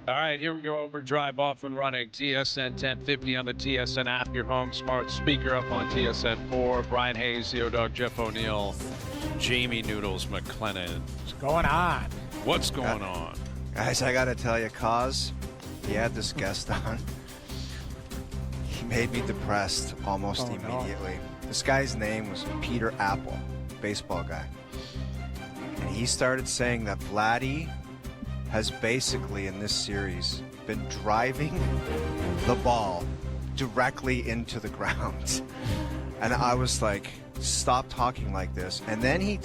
All right, here we go. Overdrive off and running. TSN 1050 on the TSN app. Your home smart speaker up on TSN 4. Brian Hayes, the O-Dog, Jeff O'Neill, Jamie Noodles McLennan. What's going on? What's going on? Guys, I got to tell you, Cause, he had this guest on. He made me depressed almost immediately. No. This guy's name was Peter Apple, baseball guy. And he started saying that Vladdy has basically in this series been driving the ball directly into the ground. And I was like, stop talking like this. And then he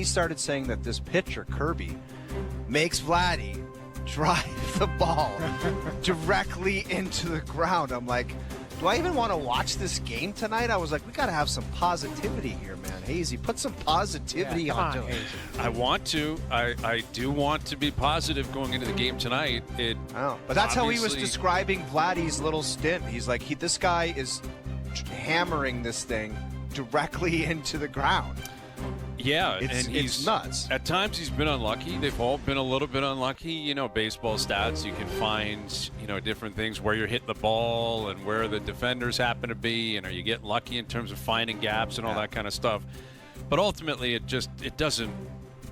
started saying that this pitcher, Kirby, makes Vladdy drive the ball directly into the ground. I'm like, do I even want to watch this game tonight? I was like, we got to have some positivity here, man. Hazy, put some positivity onto it. I want to. I do want to be positive going into the game tonight. But that's how he was describing Vladdy's little stint. He's like, this guy is hammering this thing directly into the ground. Yeah, it's nuts. At times he's been unlucky. They've all been a little bit unlucky. You know, baseball stats, you can find, different things where you're hitting the ball and where the defenders happen to be, and are you getting lucky in terms of finding gaps and all that kind of stuff. But ultimately, it doesn't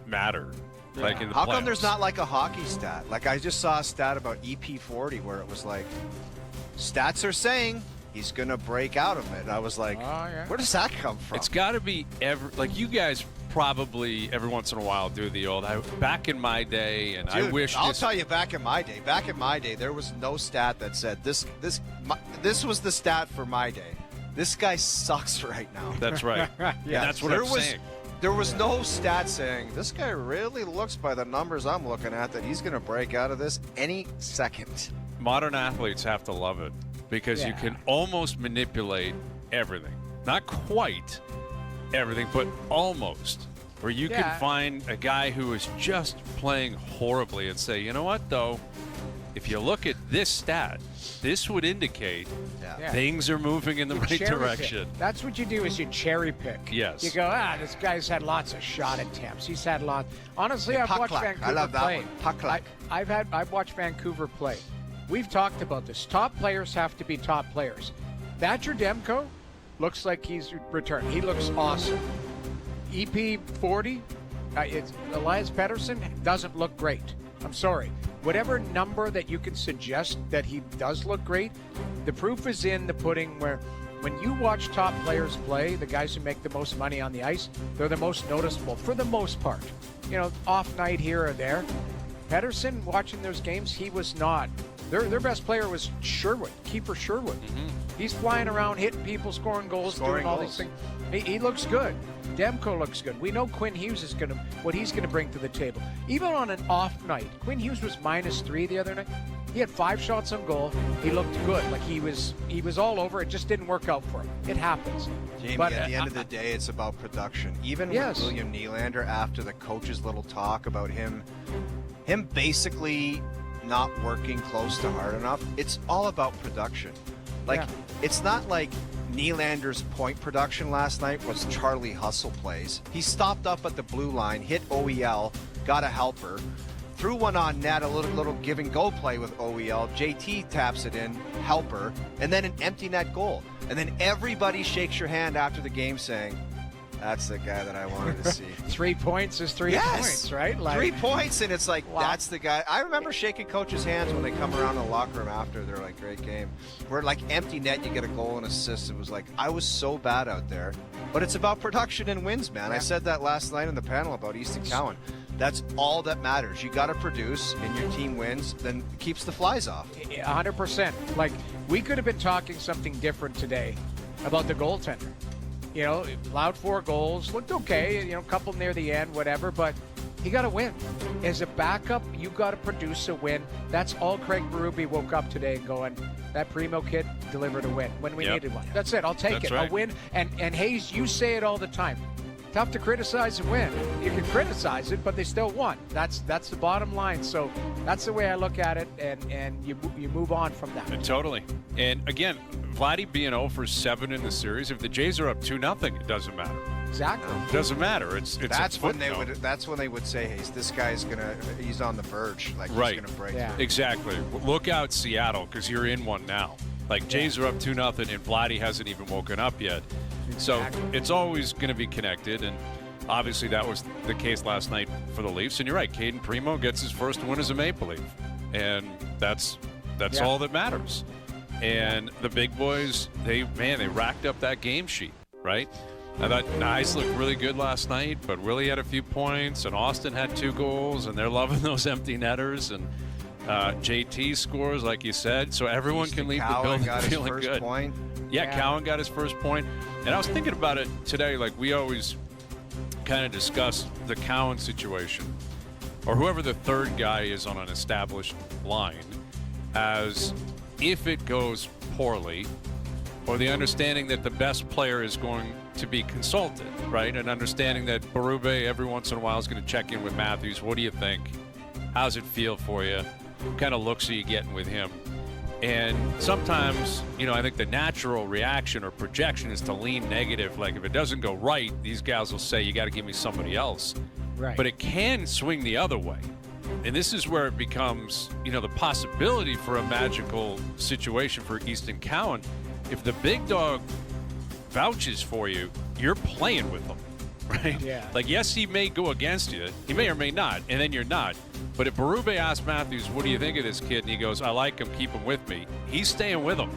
matter. Yeah. Like in the How playoffs. come there's not like a hockey stat? Like I just saw a stat about EP40 where it was like, stats are saying he's going to break out of it. And I was like, where does that come from? It's got to be like you guys probably every once in a while do the old back in my day, and Dude, I wish I'll tell you back in my day there was no stat that said this was the stat for my day. This guy sucks right now. That's right. Yeah, that's what I'm saying. There was no stat saying this guy really looks, by the numbers I'm looking at, that he's going to break out of this any second. Modern athletes have to love it because you can almost manipulate everything. Not quite everything, but almost. Where you can find a guy who is just playing horribly and say, you know what, though, if you look at this stat, this would indicate things are moving in the right direction. That's what you do is you cherry pick. Yes. You go, this guy's had lots of shot attempts. He's had lots. Honestly, I've watched Vancouver I love that play. one. I've watched Vancouver play. We've talked about this. Top players have to be top players. Thatcher Demko looks like he's returned. He looks awesome. EP40, it's Elias Pettersson doesn't look great. I'm sorry. Whatever number that you can suggest that he does look great, the proof is in the pudding where when you watch top players play, the guys who make the most money on the ice, they're the most noticeable for the most part. Off night here or there. Pettersson, watching those games, he was not. Their best player was Sherwood, Keeper Sherwood. Mm-hmm. He's flying around, hitting people, scoring goals, doing all these things. He looks good. Demko looks good. We know Quinn Hughes is what he's gonna bring to the table. Even on an off night, Quinn Hughes was -3 the other night. He had 5 shots on goal. He looked good. Like he was all over. It just didn't work out for him. It happens. Jamie, but at the end of the day, it's about production. Even with William Nylander, after the coach's little talk about him basically not working close to hard enough, it's all about production. It's not like Nylander's point production last night was Charlie Hustle plays. He stopped up at the blue line, hit OEL, got a helper, threw one on net, a little give and go play with OEL. JT taps it in, helper, and then an empty net goal. And then everybody shakes your hand after the game saying, that's the guy that I wanted to see. 3 points is 3 points, right? 3 points, and it's like, that's the guy. I remember shaking coaches' hands when they come around the locker room after. They're like, great game. We're like empty net, you get a goal and assist. It was like, I was so bad out there. But it's about production and wins, man. I said that last night in the panel about Easton Cowan. That's all that matters. You got to produce, and your team wins, then it keeps the flies off. 100%. Like, we could have been talking something different today about the goaltender. Allowed 4 goals, looked okay, a couple near the end, whatever, but he got to win. As a backup, you got to produce a win. That's all Craig Berube woke up today going, that Primo kid delivered a win when we needed one. That's it. I'll take it. Right. A win. And Hayes, you say it all the time. Tough to criticize a win. You can criticize it, but they still won. That's the bottom line. So that's the way I look at it, and you move on from that. Totally. And again, Vladdy being 0 for 7 in the series, if the Jays are up 2-0, it doesn't matter. Exactly. It doesn't matter. It's that's a when they footnote. would. That's when they would say, "Hey, this guy's he's on the verge. Like Right. he's gonna break." Yeah. through." Exactly. Look out, Seattle, because you're in one now. Like, Jays are up 2-0, and Vladdy hasn't even woken up yet. Exactly. So it's always going to be connected, and obviously that was the case last night for the Leafs. And you're right, Caden Primo gets his first win as a Maple Leaf, and that's all that matters. And the big boys, they racked up that game sheet, right? I thought Nyes looked really good last night, but Willie had a few points, and Austin had 2 goals, and they're loving those empty netters, and JT scores, like you said, so everyone can leave the building got feeling his first good. Point. Yeah, Cowan got his first point. And I was thinking about it today, like we always kind of discuss the Cowan situation, or whoever the third guy is on an established line, as if it goes poorly, or the understanding that the best player is going to be consulted, right? And understanding that Berube every once in a while is going to check in with Matthews. What do you think? How's it feel for you? What kind of looks are you getting with him? And sometimes, I think the natural reaction or projection is to lean negative. Like, if it doesn't go right, these guys will say, you got to give me somebody else. Right. But it can swing the other way. And this is where it becomes, the possibility for a magical situation for Easton Cowan. If the big dog vouches for you, you're playing with them, right? Yeah. Like, yes, he may go against you. He may or may not, and then you're not. But if Berube asks Matthews, what do you think of this kid? And he goes, I like him, keep him with me. He's staying with him.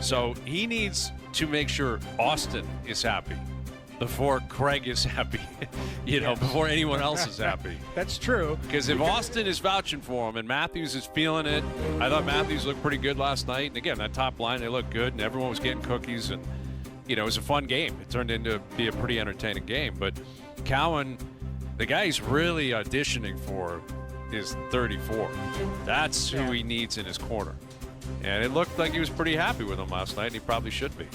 So he needs to make sure Austin is happy before Craig is happy, before anyone else is happy. That's true. Because if Austin is vouching for him and Matthews is feeling it, I thought Matthews looked pretty good last night. And again, that top line, they looked good, and everyone was getting cookies. And, it was a fun game. It turned into be a pretty entertaining game. But Cowan, the guy he's really auditioning for is 34. That's who he needs in his corner. And it looked like he was pretty happy with him last night, and he probably should be.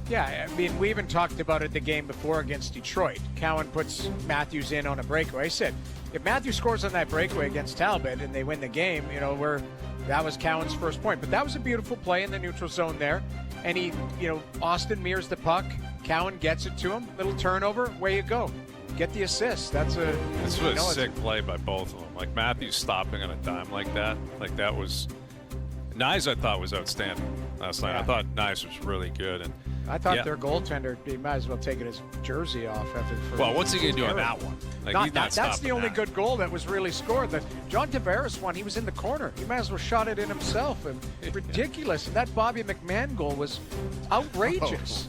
Yeah, I mean, we even talked about it the game before against Detroit. Cowan puts Matthews in on a breakaway. I said, if Matthews scores on that breakaway against Talbot and they win the game, that was Cowan's first point. But that was a beautiful play in the neutral zone there. And he, Austin mirrors the puck. Cowan gets it to him. Little turnover. Away you go. Get the assist. This was a sick play by both of them. Like, Matthews stopping on a dime like that was Nyes, I thought, was outstanding last night. I thought Nyes was really good. And I thought their goaltender, he might as well take his jersey off after. Well, what's he going to do on that one? Like, that's the only good goal that was really scored. The John Tavares one, he was in the corner. He might as well shot it in himself. And ridiculous. And that Bobby McMahon goal was outrageous.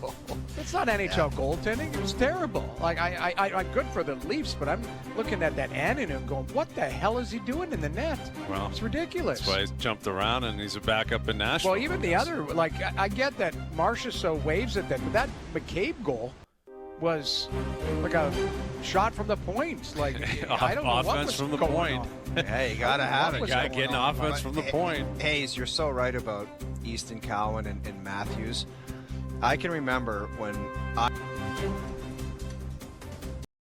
It's not NHL goaltending. It was terrible. Like, I'm good for the Leafs, but I'm looking at that Annunen going, what the hell is he doing in the net? Well, it's ridiculous. That's why he's jumped around and he's a backup in Nashville. Well, even the other, like, I get that Marcia so waves at that, but that McCabe goal was like a shot from the point. Like, I don't know what offense was from the going point. on. Hey, you gotta have it. Guy getting offense from the point. Hayes, you're so right about Easton Cowan and Matthews. I can remember when